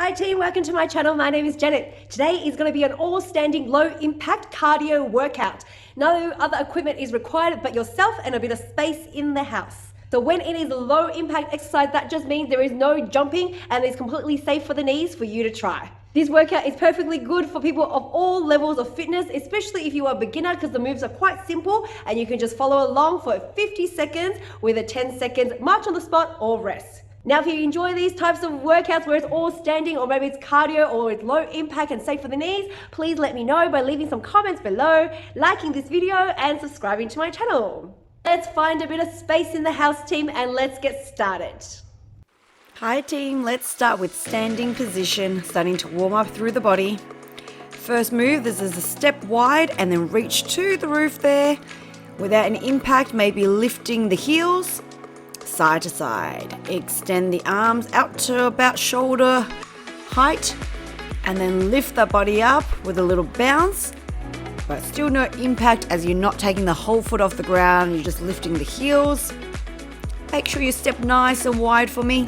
Hi team, welcome to my channel. My name is Janet. Today is going to be an all-standing low-impact cardio workout. No other equipment is required but yourself and a bit of space in the house. So when it is a low-impact exercise, that just means there is no jumping and it's completely safe for the knees for you to try. This workout is perfectly good for people of all levels of fitness, especially if you are a beginner, because the moves are quite simple and you can just follow along for 50 seconds with a 10 seconds march on the spot or rest. Now, if you enjoy these types of workouts where it's all standing, or maybe it's cardio or it's low impact and safe for the knees, please let me know by leaving some comments below, liking this video and subscribing to my channel. Let's find a bit of space in the house, team, and let's get started. Hi team, let's start with standing position, starting to warm up through the body. First move, this is a step wide and then reach to the roof there. Without an impact, maybe lifting the heels side to side. Extend the arms out to about shoulder height and then lift the body up with a little bounce, but still no impact as you're not taking the whole foot off the ground, you're just lifting the heels. Make sure you step nice and wide for me.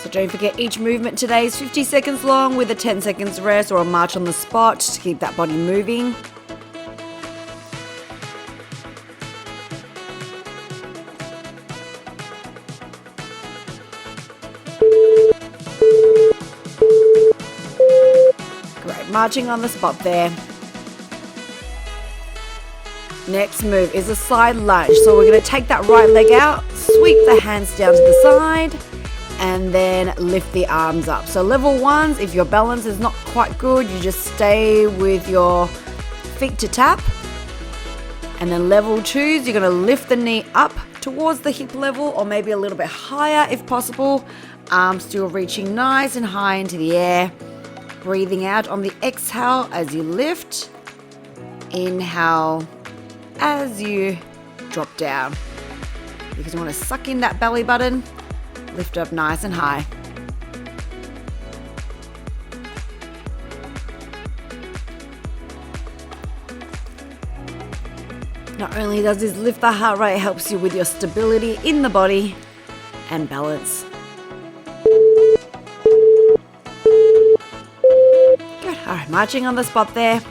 So don't forget, each movement today is 50 seconds long with a 10 seconds rest or a march on the spot to keep that body moving. Great, marching on the spot there. Next move is a side lunge. So we're going to take that right leg out, sweep the hands down to the side, and then lift the arms up. So level ones, if your balance is not quite good, you just stay with your feet to tap. And then level twos, you're gonna lift the knee up towards the hip level or maybe a little bit higher if possible. Arms still reaching nice and high into the air. Breathing out on the exhale as you lift. Inhale as you drop down. Because you wanna suck in that belly button. Lift up nice and high. Not only does this lift the heart rate, it helps you with your stability in the body and balance. Good. All right, marching on the spot there.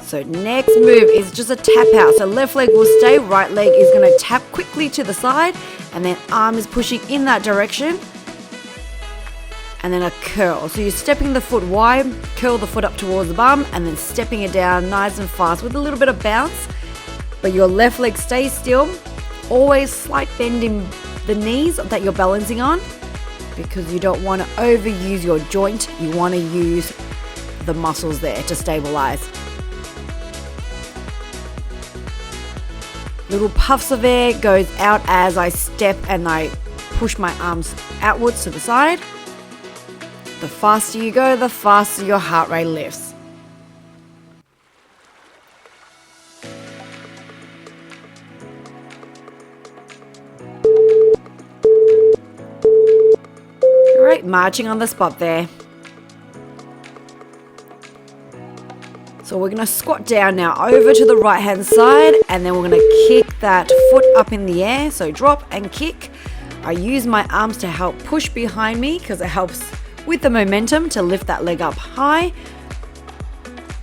So next move is just a tap out. So left leg will stay, right leg is going to tap quickly to the side, and then arm is pushing in that direction. And then a curl. So you're stepping the foot wide, curl the foot up towards the bum, and then stepping it down nice and fast with a little bit of bounce. But your left leg stays still. Always slight bend in the knees that you're balancing on, because you don't want to overuse your joint. You want to use the muscles there to stabilize. Little puffs of air goes out as I step and I push my arms outwards to the side. The faster you go, the faster your heart rate lifts. Great, marching on the spot there. So we're going to squat down now over to the right hand side, and then we're going to kick that foot up in the air. So drop and kick. I use my arms to help push behind me because it helps with the momentum to lift that leg up high.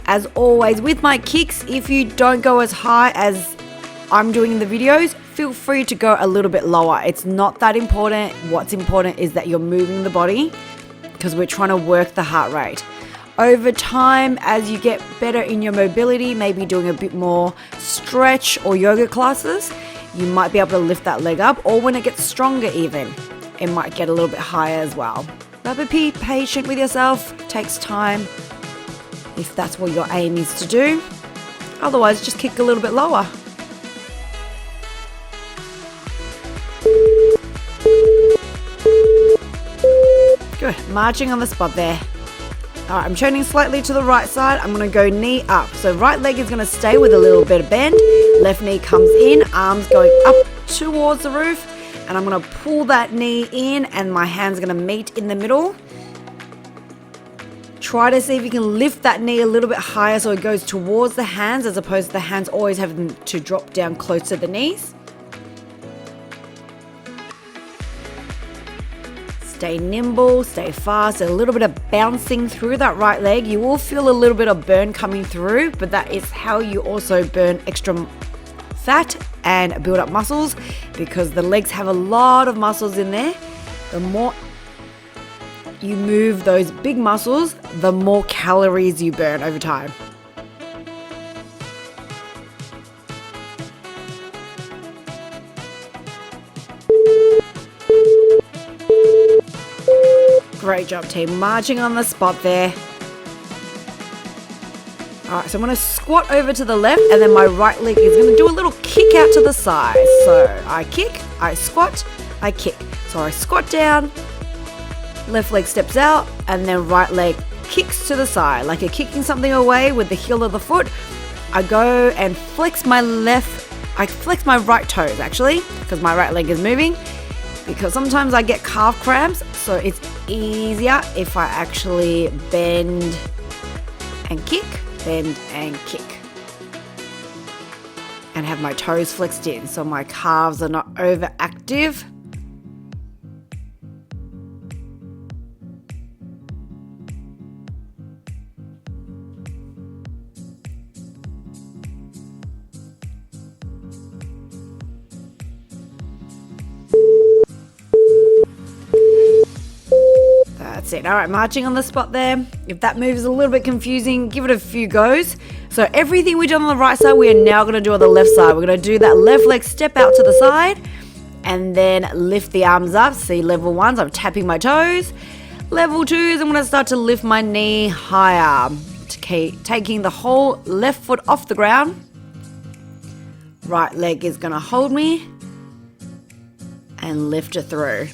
As always with my kicks, if you don't go as high as I'm doing in the videos, feel free to go a little bit lower. It's not that important. What's important is that you're moving the body, because we're trying to work the heart rate. Over time, as you get better in your mobility, maybe doing a bit more stretch or yoga classes, you might be able to lift that leg up, or when it gets stronger even, it might get a little bit higher as well. But be patient with yourself, it takes time if that's what your aim is to do. Otherwise, just kick a little bit lower. Good, marching on the spot there. All right, I'm turning slightly to the right side. I'm going to go knee up. So right leg is going to stay with a little bit of bend. Left knee comes in, arms going up towards the roof. And I'm going to pull that knee in and my hand's going to meet in the middle. Try to see if you can lift that knee a little bit higher so it goes towards the hands as opposed to the hands always having to drop down close to the knees. Stay nimble, stay fast, a little bit of bouncing through that right leg. You will feel a little bit of burn coming through, but that is how you also burn extra fat and build up muscles, because the legs have a lot of muscles in there. The more you move those big muscles, the more calories you burn over time. Great job, team. Marching on the spot there. All right, so I'm going to squat over to the left, and then my right leg is going to do a little kick out to the side. So I kick, I squat, I kick. So I squat down, left leg steps out, and then right leg kicks to the side. Like you're kicking something away with the heel of the foot. I go and flex my right toes actually, because my right leg is moving. Because sometimes I get calf cramps, so it's easier if I actually bend and kick, and have my toes flexed in so my calves are not overactive. That's it. All right, marching on the spot there. If that move is a little bit confusing, give it a few goes. So everything we did on the right side, we are now going to do on the left side. We're going to do that left leg step out to the side and then lift the arms up. See, level ones, I'm tapping my toes. Level twos, I'm going to start to lift my knee higher, taking the whole left foot off the ground. Right leg is going to hold me and lift it through.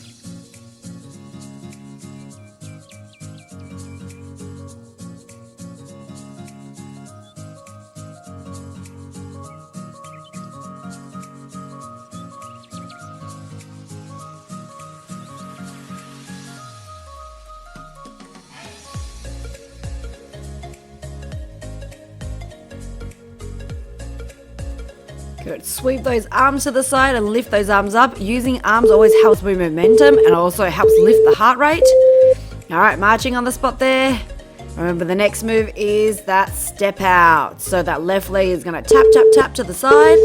Good. Sweep those arms to the side and lift those arms up. Using arms always helps with momentum and also helps lift the heart rate. All right, marching on the spot there. Remember, the next move is that step out. So that left leg is going to tap, tap, tap to the side.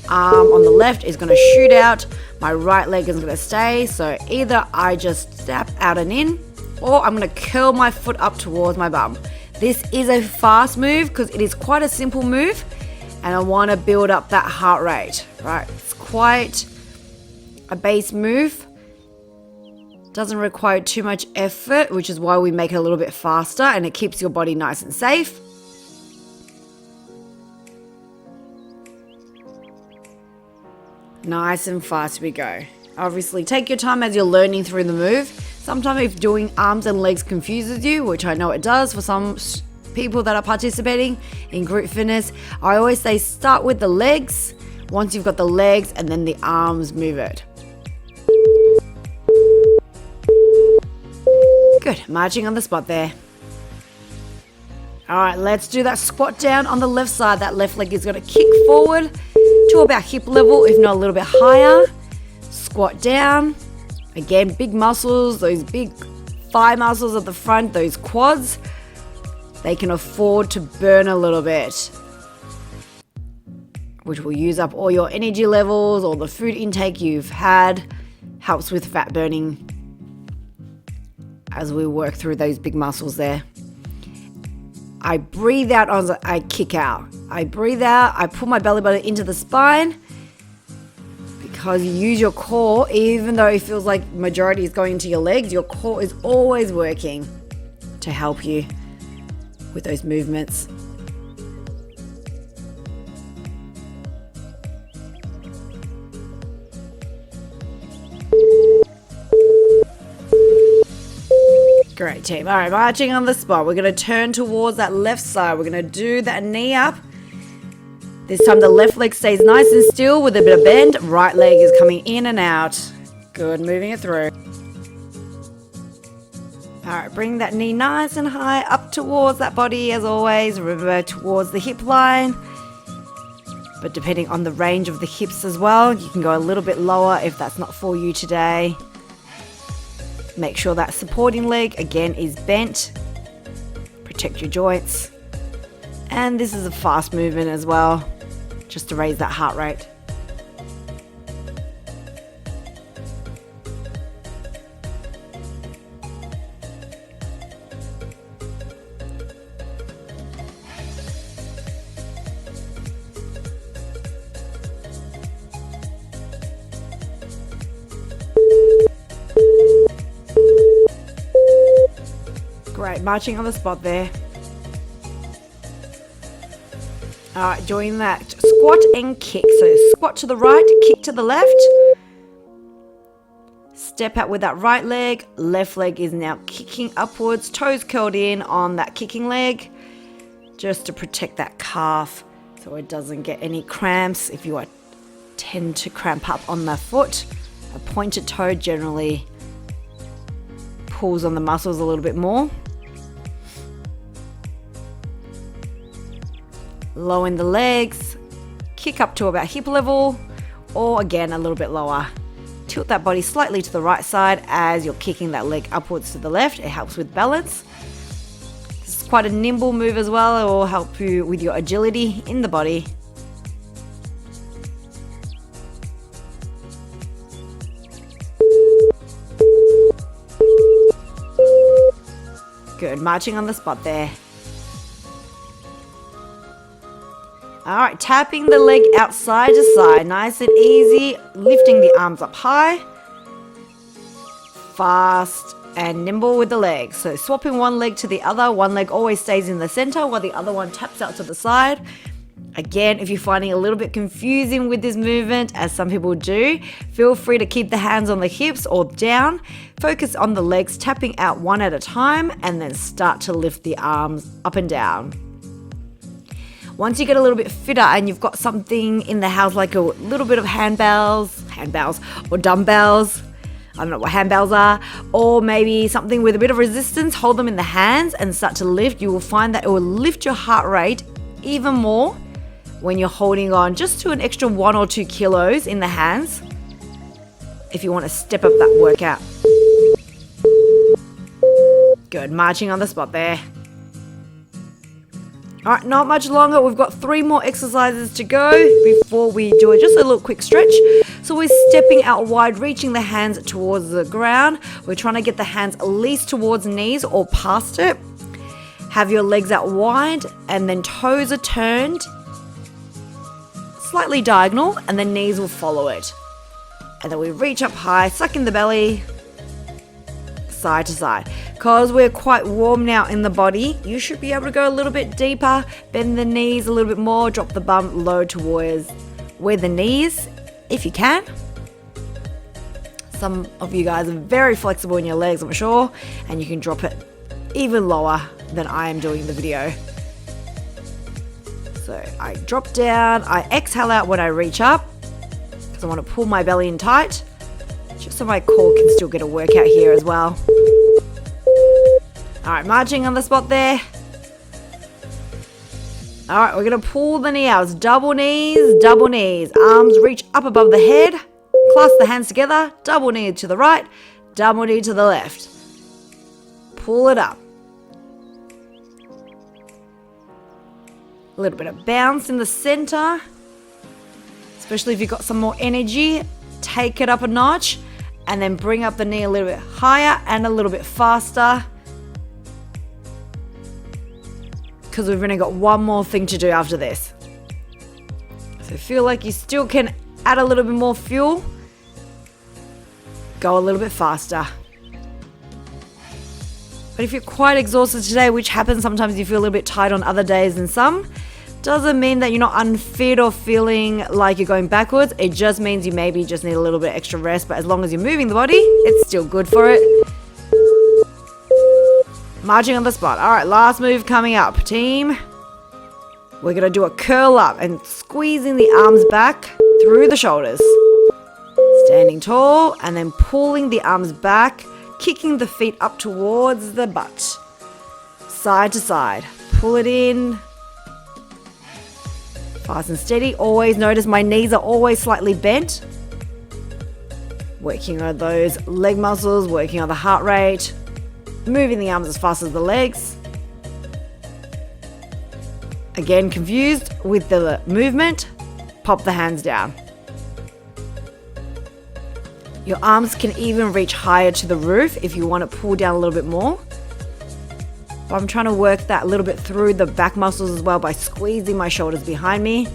Arm on the left is going to shoot out. My right leg is going to stay. So either I just step out and in, or I'm going to curl my foot up towards my bum. This is a fast move because it is quite a simple move. And I want to build up that heart rate, right? It's quite a base move. Doesn't require too much effort, which is why we make it a little bit faster, and it keeps your body nice and safe. Nice and fast we go. Obviously, take your time as you're learning through the move. Sometimes if doing arms and legs confuses you, which I know it does for some people that are participating in group fitness, I always say start with the legs. Once you've got the legs, and then the arms, move it. Good, marching on the spot there. All right, let's do that squat down on the left side. That left leg is going to kick forward to about hip level, if not a little bit higher. Squat down. Again, big muscles, those big thigh muscles at the front, those quads. They can afford to burn a little bit, which will use up all your energy levels, all the food intake you've had. Helps with fat burning as we work through those big muscles there. I breathe out as I kick out. I breathe out, I pull my belly button into the spine, because you use your core. Even though it feels like majority is going into your legs, your core is always working to help you with those movements. Great, team. All right, marching on the spot. We're going to turn towards that left side. We're going to do that knee up. This time the left leg stays nice and still with a bit of bend. Right leg is coming in and out. Good, moving it through. All right, bring that knee nice and high up towards that body as always. Remember, towards the hip line. But depending on the range of the hips as well, you can go a little bit lower if that's not for you today. Make sure that supporting leg, again, is bent. Protect your joints. And this is a fast movement as well, just to raise that heart rate. Great, marching on the spot there. Alright, join that squat and kick. So squat to the right, kick to the left. Step out with that right leg. Left leg is now kicking upwards, toes curled in on that kicking leg, just to protect that calf so it doesn't get any cramps. If you tend to cramp up on the foot, a pointed toe generally pulls on the muscles a little bit more. Low in the legs, kick up to about hip level, or again a little bit lower. Tilt that body slightly to the right side as you're kicking that leg upwards to the left. It helps with balance. This is quite a nimble move as well. It will help you with your agility in the body. Good, marching on the spot there. Alright, tapping the leg out side to side, nice and easy, lifting the arms up high, fast and nimble with the legs. So swapping one leg to the other, one leg always stays in the center while the other one taps out to the side. Again, if you're finding it a little bit confusing with this movement, as some people do, feel free to keep the hands on the hips or down. Focus on the legs tapping out one at a time and then start to lift the arms up and down. Once you get a little bit fitter and you've got something in the house like a little bit of handbells or dumbbells, I don't know what handbells are, or maybe something with a bit of resistance, hold them in the hands and start to lift. You will find that it will lift your heart rate even more when you're holding on just to an extra 1 or 2 kilos in the hands if you want to step up that workout. Good, marching on the spot there. Alright, not much longer. We've got 3 more exercises to go before we do just a little quick stretch. So we're stepping out wide, reaching the hands towards the ground. We're trying to get the hands at least towards knees or past it. Have your legs out wide and then toes are turned slightly diagonal and the knees will follow it. And then we reach up high, suck in the belly, side to side. Because we're quite warm now in the body, you should be able to go a little bit deeper, bend the knees a little bit more, drop the bum low towards where the knees, if you can. Some of you guys are very flexible in your legs, I'm sure, and you can drop it even lower than I am doing the video. So I drop down, I exhale out when I reach up, because I want to pull my belly in tight, just so my core can still get a workout here as well. Alright, marching on the spot there. Alright, we're going to pull the knee out. Double knees. Arms reach up above the head. Clasp the hands together. Double knee to the right. Double knee to the left. Pull it up. A little bit of bounce in the center. Especially if you've got some more energy. Take it up a notch. And then bring up the knee a little bit higher and a little bit faster. Because we've only got one more thing to do after this. So feel like you still can add a little bit more fuel. Go a little bit faster. But if you're quite exhausted today, which happens sometimes, you feel a little bit tired on other days than some, doesn't mean that you're not unfit or feeling like you're going backwards. It just means you maybe just need a little bit extra rest. But as long as you're moving the body, it's still good for it. Marching on the spot. All right, last move coming up, team. We're going to do a curl up and squeezing the arms back through the shoulders. Standing tall and then pulling the arms back kicking the feet up towards the butt. Side to side. Pull it in. Fast and steady. Always notice my knees are always slightly bent. Working on those leg muscles, working on the heart rate. Moving the arms as fast as the legs. Again, confused with the movement, pop the hands down. Your arms can even reach higher to the roof if you want to pull down a little bit more. But I'm trying to work that a little bit through the back muscles as well by squeezing my shoulders behind me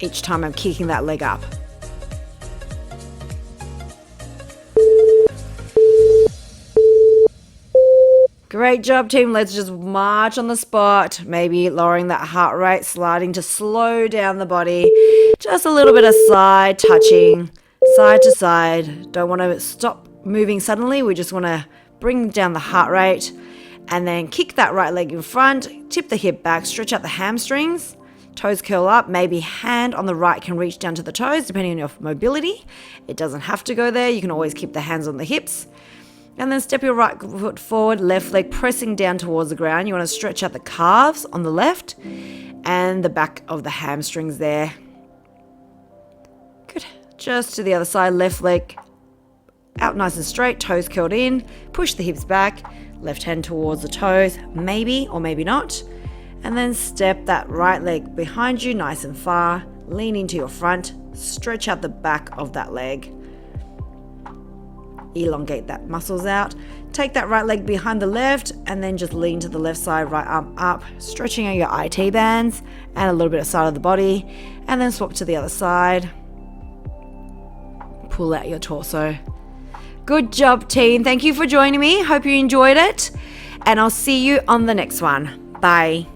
each time I'm kicking that leg up. Great job, team. Let's just march on the spot. Maybe lowering that heart rate, sliding to slow down the body. Just a little bit of side touching, side to side. Don't want to stop moving suddenly. We just want to bring down the heart rate and then kick that right leg in front, tip the hip back, stretch out the hamstrings, toes curl up. Maybe hand on the right can reach down to the toes depending on your mobility. It doesn't have to go there. You can always keep the hands on the hips. And then step your right foot forward, left leg pressing down towards the ground. You want to stretch out the calves on the left and the back of the hamstrings there. Good. Just to the other side, left leg out nice and straight, toes curled in. Push the hips back, left hand towards the toes, maybe or maybe not. And then step that right leg behind you nice and far. Lean into your front, stretch out the back of that leg. Elongate that muscles out. Take that right leg behind the left and then just lean to the left side, right arm up, stretching out your IT bands and a little bit of side of the body, and then swap to the other side. Pull out your torso. Good job, team. Thank you for joining me. Hope you enjoyed it, and I'll see you on the next one. Bye.